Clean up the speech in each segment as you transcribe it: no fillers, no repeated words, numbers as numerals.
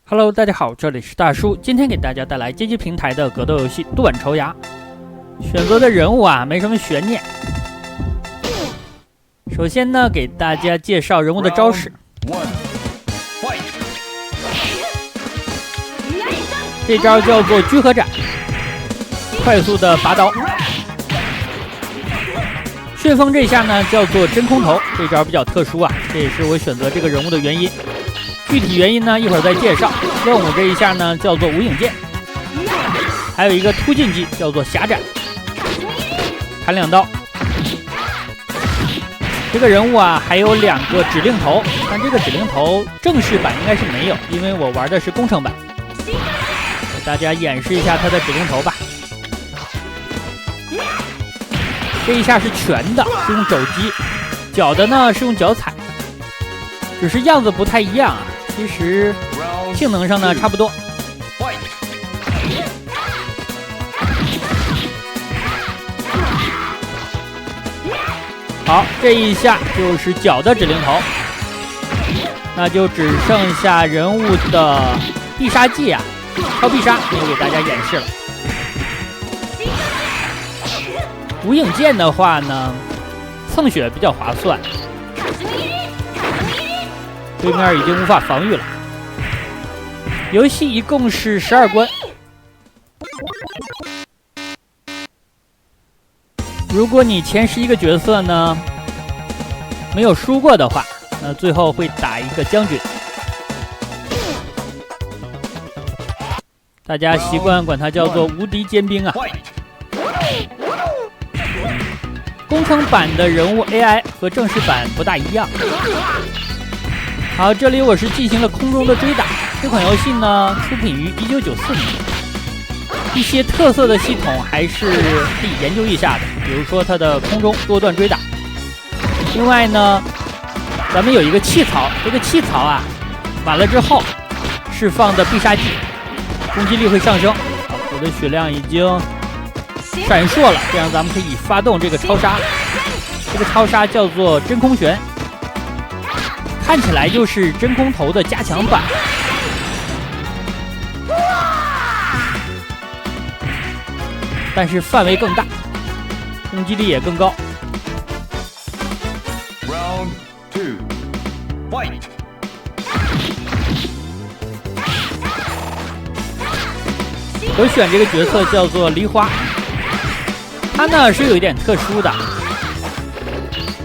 Hello， 大家好，这里是大叔，今天给大家带来街机平台的格斗游戏《断仇牙》。选择的人物啊，没什么悬念。首先呢，给大家介绍人物的招式。这招叫做居合斩，快速的拔刀。旋风这下呢叫做真空头，这招比较特殊啊，这也是我选择这个人物的原因。具体原因呢，一会儿再介绍。任务这一下呢叫做无影剑，还有一个突进技叫做狭斩，砍两刀。这个人物啊还有2个指令头，但这个指令头正式版应该是没有，因为我玩的是工程版。给大家演示一下他的指令头吧。这一下是拳的，是用肘击；脚的呢是用脚踩，只是样子不太一样啊。其实性能上呢差不多。好，这一下就是脚的指令头，那就只剩下人物的必杀技啊，超必杀没有给大家演示了。无影剑的话呢，蹭血比较划算。对面已经无法防御了。游戏一共是12关。如果你前11个角色呢没有输过的话，那最后会打一个将军。大家习惯管它叫做无敌尖兵啊。工程版的人物 AI 和正式版不大一样。好，这里我是进行了空中的追打。这款游戏呢出品于1994年，一些特色的系统还是可以研究一下的，比如说它的空中多段追打。另外呢，咱们有一个气槽，这个气槽啊完了之后释放的必杀技攻击力会上升。好，我的血量已经闪烁了，这样咱们可以发动这个超杀。这个超杀叫做真空旋，看起来就是真空头的加强版，但是范围更大，攻击力也更高。Round 2 Fight。 我选这个角色叫做梨花，它呢是有一点特殊的。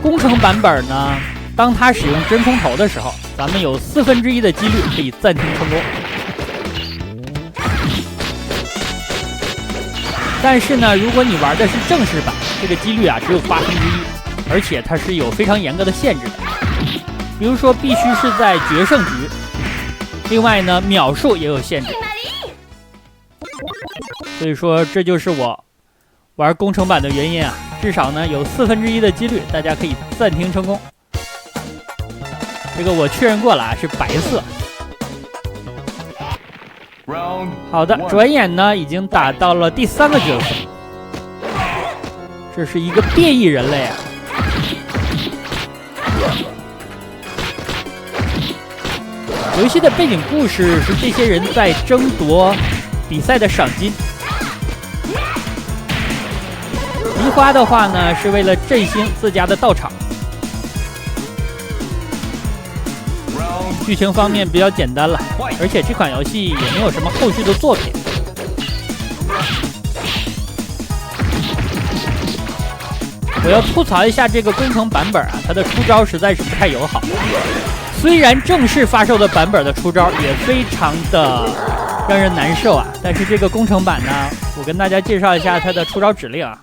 工程版本呢，当它使用真空头的时候，咱们有1/4的几率可以暂停成功。但是呢，如果你玩的是正式版，这个几率啊只有1/8，而且它是有非常严格的限制的。比如说，必须是在决胜局。另外呢，秒数也有限制。所以说，这就是我玩工程版的原因啊。至少呢有1/4的几率，大家可以暂停成功。这个我确认过了啊，是白色。好的，转眼呢已经打到了第3个角色，这是一个变异人类啊。游戏的背景故事是这些人在争夺比赛的赏金。梨花的话呢，是为了振兴自家的道场。剧情方面比较简单了，而且这款游戏也没有什么后续的作品。我要吐槽一下这个工程版本啊，它的出招实在是不太友好。虽然正式发售的版本的出招也非常的让人难受啊，但是这个工程版呢，我跟大家介绍一下它的出招指令啊。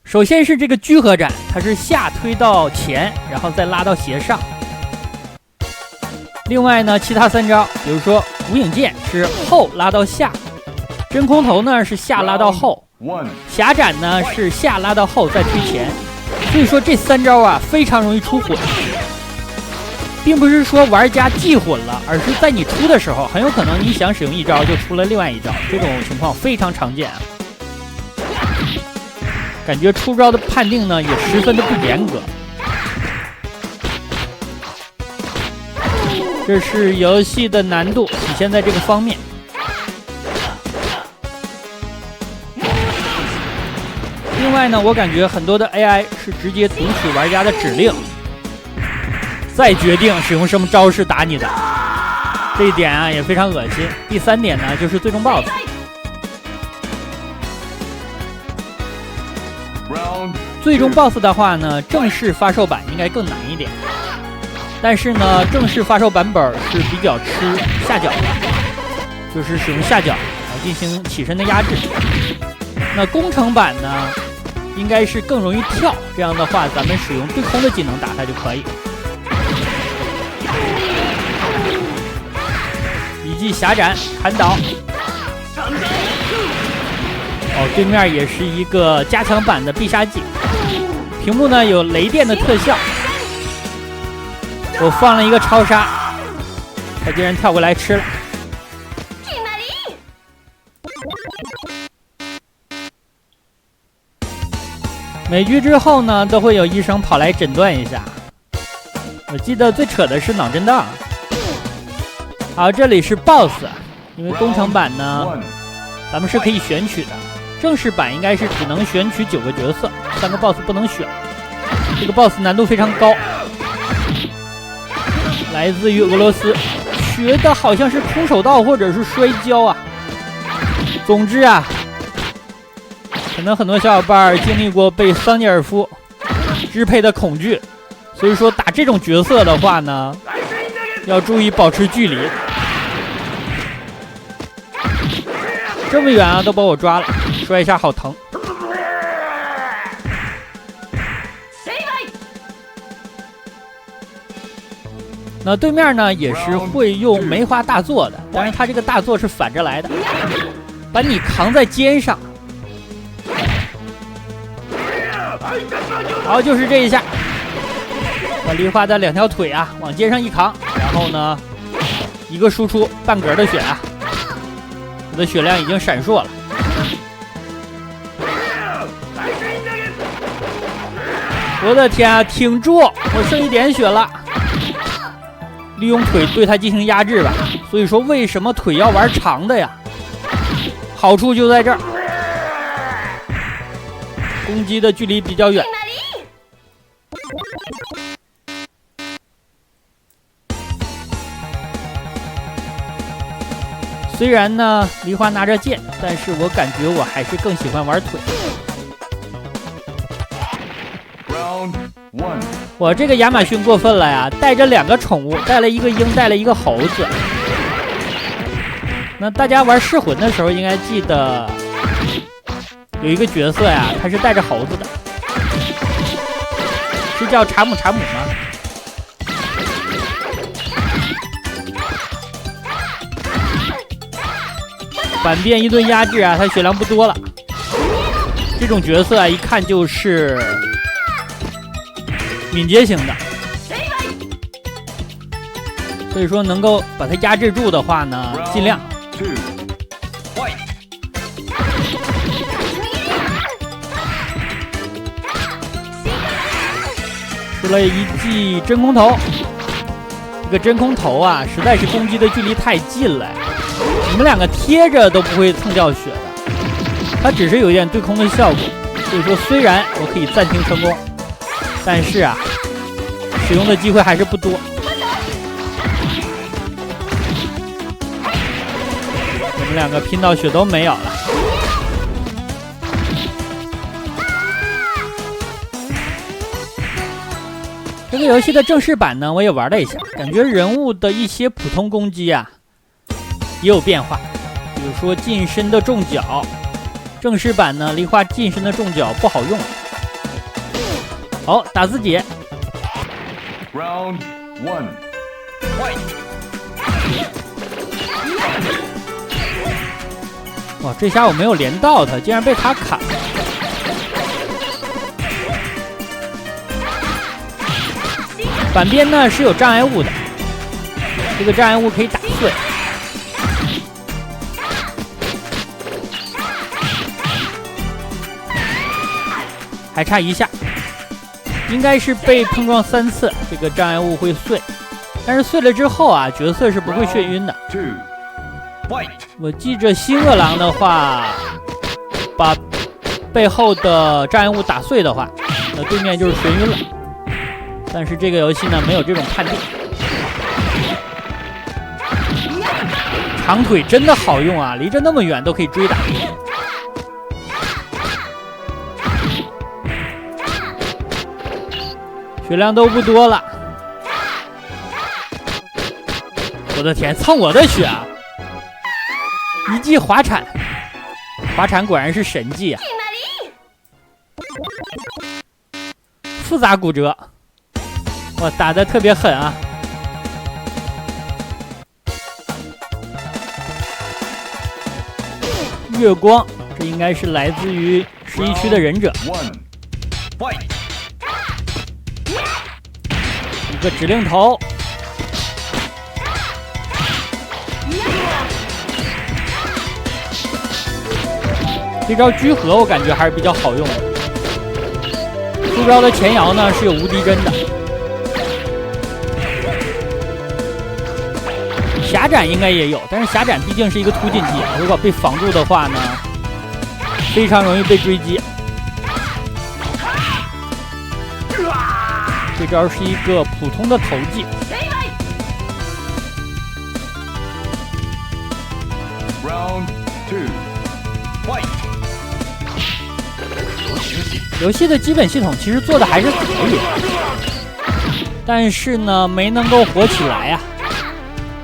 首先是这个居合斩，它是下推到前，然后再拉到斜上。另外呢，其他3招，比如说无影剑是后拉到下，真空头呢是下拉到后，狭斩呢是下拉到后再推前。所以说这3招啊非常容易出混，并不是说玩家记混了，而是在你出的时候，很有可能你想使用一招就出了另外一招，这种情况非常常见啊。感觉出招的判定呢也十分的不严格。这是游戏的难度体现在这个方面。另外呢，我感觉很多的 AI 是直接读取玩家的指令，再决定使用什么招式打你的，这一点啊也非常恶心。第3点呢，就是最终 BOSS。最终 BOSS 的话呢，正式发售版应该更难一点，但是呢，正式发售版本是比较吃下脚的，就是使用下脚进行起身的压制。那工程版呢，应该是更容易跳，这样的话咱们使用对空的技能打它就可以。一记狭斩砍倒。哦，对面也是一个加强版的必杀技，屏幕呢有雷电的特效。我放了一个超杀，他竟然跳过来吃了。每局之后呢，都会有医生跑来诊断一下。我记得最扯的是脑震荡。好，这里是 BOSS， 因为工程版呢，咱们是可以选取的。正式版应该是只能选取9个角色，3个 BOSS 不能选。这个 BOSS 难度非常高，来自于俄罗斯，学的好像是空手道或者是摔跤啊。总之啊，可能很多小伙伴经历过被桑尼尔夫支配的恐惧，所以说打这种角色的话呢，要注意保持距离。这么远啊，都把我抓了，摔一下好疼。那对面呢也是会用梅花大作的，但是他这个大作是反着来的，把你扛在肩上。好，就是这一下，把梨花的2条腿啊往肩上一扛，然后呢一个输出半格的血啊，我的血量已经闪烁了。我的天啊，挺住，我剩1点血了。利用腿对他进行压制吧，所以说为什么腿要玩长的呀？好处就在这儿，攻击的距离比较远。虽然呢梨花拿着剑，但是我感觉我还是更喜欢玩腿。我这个亚马逊过分了呀，带着2个宠物，带了一个鹰，带了一个猴子。那大家玩噬魂的时候应该记得有一个角色呀，他是带着猴子的，是叫查姆查姆吗？反变一顿压制啊，他血量不多了。这种角色啊，一看就是敏捷型的，所以说能够把它压制住的话呢，尽量。吃了一记真空头，这个真空头啊，实在是攻击的距离太近了，你们2个贴着都不会蹭掉血的，它只是有一点对空的效果。所以说，虽然我可以暂停成功，但是啊，使用的机会还是不多。我们2个拼到血都没有了。这个游戏的正式版呢，我也玩了一下，感觉人物的一些普通攻击啊也有变化，比如说近身的重脚。正式版呢，梨花近身的重脚不好用。好，打自己。Round 1, fight! 哇，这下我没有连到他，竟然被他砍了。反边呢是有障碍物的，这个障碍物可以打碎。还差1下，应该是被碰撞3次，这个障碍物会碎。但是碎了之后啊，角色是不会眩晕的。我记着新饿狼的话，把背后的障碍物打碎的话，那对面就是眩晕了。但是这个游戏呢，没有这种判定。长腿真的好用啊，离着那么远都可以追打。血量都不多了，我的天，蹭我的血啊！一记滑铲，滑铲果然是神技啊！复杂骨折，哇，打得特别狠啊！月光，这应该是来自于11区的忍者。一个指令头，这招居合我感觉还是比较好用的。出招的前摇呢是有无敌帧的，狭斩应该也有，但是狭斩毕竟是一个突进技，如果被防住的话呢，非常容易被追击。这招是一个普通的投技。游戏的基本系统其实做的还是可以，但是呢，没能够火起来呀。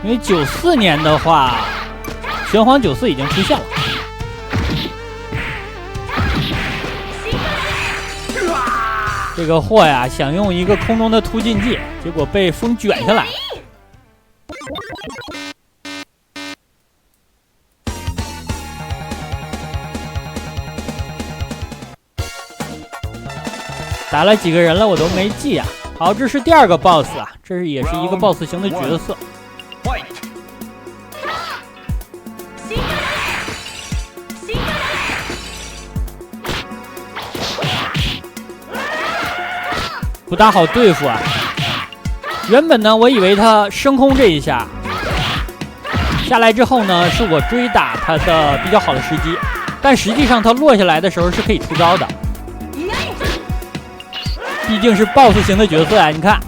因为94年的话，拳皇94已经出现了。这个货呀，想用一个空中的突进技，结果被风卷下来。打了几个人了，我都没记啊。好，这是第二个 BOSS 啊，这也是一个 BOSS 型的角色。不大好对付啊！原本呢，我以为他升空这一下下来之后呢，是我追打他的比较好的时机，但实际上他落下来的时候是可以出招的。毕竟是 BOSS 型的角色啊，你看，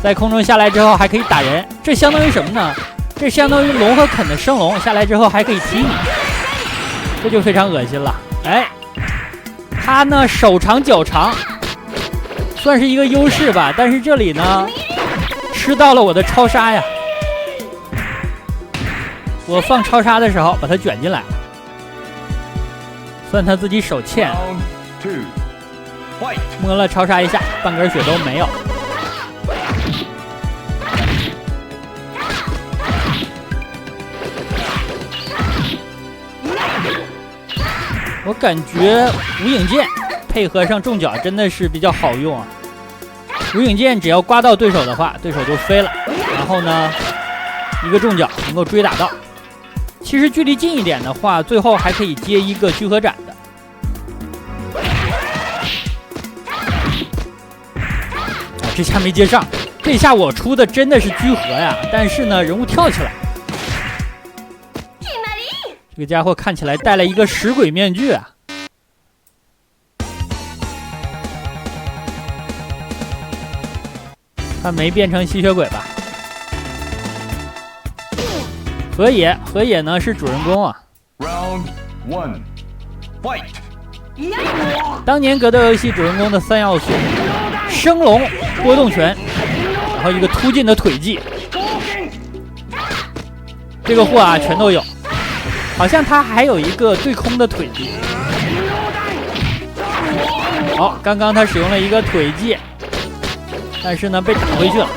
在空中下来之后还可以打人，这相当于什么呢？这相当于龙和肯的升龙下来之后还可以踢你，这就非常恶心了。哎，他呢手长脚长。算是一个优势吧，但是这里呢，吃到了我的超杀呀！我放超杀的时候把他卷进来，算他自己手欠，摸了超杀一下，半根血都没有。我感觉无影剑配合上重脚真的是比较好用啊！无影剑只要刮到对手的话，对手就飞了，然后呢，一个重脚能够追打到。其实距离近一点的话，最后还可以接一个聚合斩的。啊，这下没接上，这下我出的真的是居合呀，但是呢，人物跳起来。这个家伙看起来戴了一个食鬼面具啊！他没变成吸血鬼吧？河野呢是主人公啊。Round 1 Fight！ 当年格斗游戏主人公的3要素：升龙、波动拳，然后一个突进的腿技。这个货啊全都有，好像他还有一个对空的腿技。好，刚刚他使用了一个腿技。但是呢，被打回去了。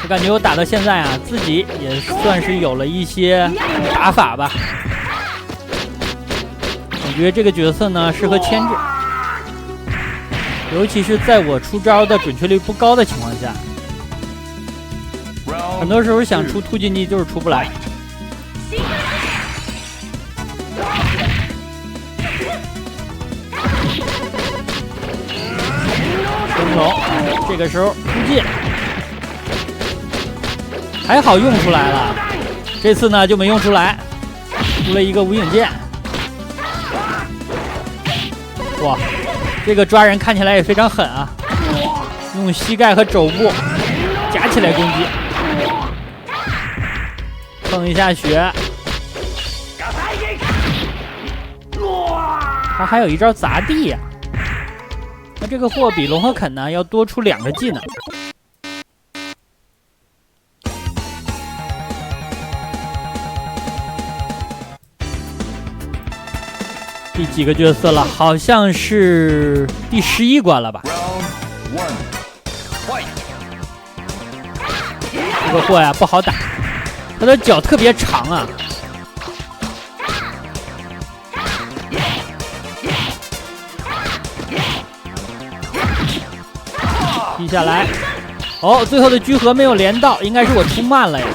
我感觉我打到现在啊，自己也算是有了一些打法吧。我觉得这个角色呢适合牵制，尤其是在我出招的准确率不高的情况下，很多时候想出突进技就是出不来。灯笼，这个时候出界，还好用出来了。这次呢就没用出来，出了一个无影剑。哇，这个抓人看起来也非常狠啊！用膝盖和肘部夹起来攻击，碰一下血。他还有一招砸地呀、那这个货比龙和肯呢要多出2个技能。第几个角色了？好像是第11关了吧？ Round 1. Fight. 这个货呀不好打，他的脚特别长啊。踢下来，哦，最后的聚合没有连到，应该是我出慢了呀。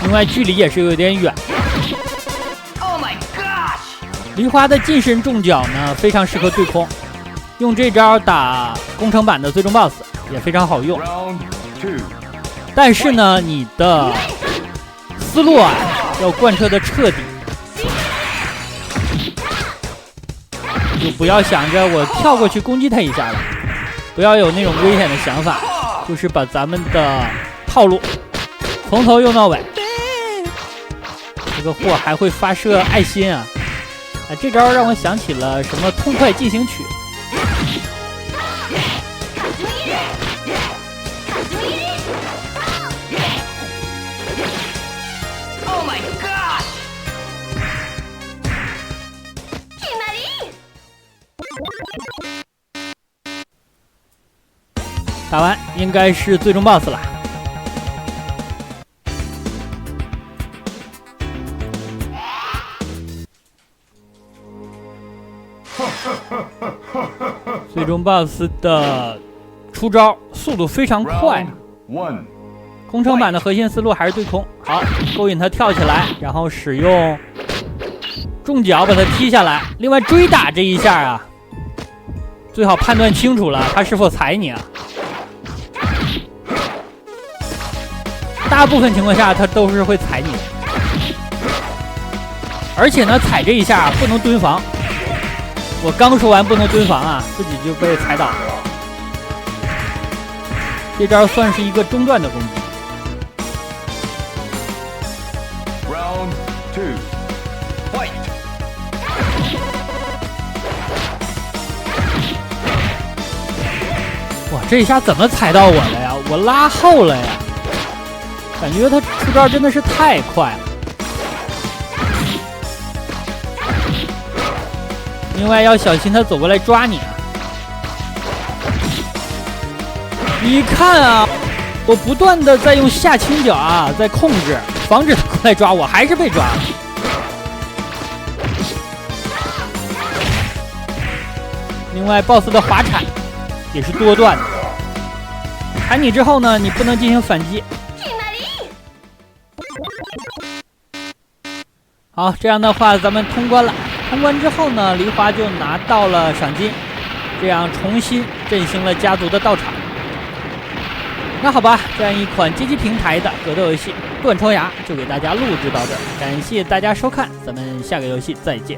另外距离也是有点远。梨花的近身重脚呢，非常适合对空，用这招打工程版的最终 BOSS 也非常好用。Round 2. 但是呢，你的思路啊要贯彻的彻底，就不要想着我跳过去攻击他一下了，不要有那种危险的想法，就是把咱们的套路从头用到尾。这个货还会发射爱心啊！这招让我想起了什么痛快进行曲。打完应该是最终 BOSS 了。最终 BOSS 的出招速度非常快。Round 1. 工程版的核心思路还是对空，好，勾引他跳起来，然后使用重脚把他踢下来。另外追打这一下啊，最好判断清楚了他是否踩你啊。大部分情况下他都是会踩你的，而且呢踩这一下不能蹲防。我刚说完不能蹲防啊，自己就被踩倒了。这招算是一个中段的攻击。Round 2. Fight. 哇，这一下怎么踩到我了呀？我拉后了呀，感觉他出招真的是太快了。另外要小心他走过来抓你啊！你看啊，我不断的在用下倾角啊，在控制，防止他过来抓我，还是被抓了。另外 BOSS 的滑铲也是多段的，铲你之后呢，你不能进行反击。好，这样的话咱们通关了。通关之后呢，梨花就拿到了赏金，这样重新振兴了家族的道场。那好吧，这样一款街机平台的格斗游戏《断窗崖》就给大家录制到这儿，感谢大家收看，咱们下个游戏再见。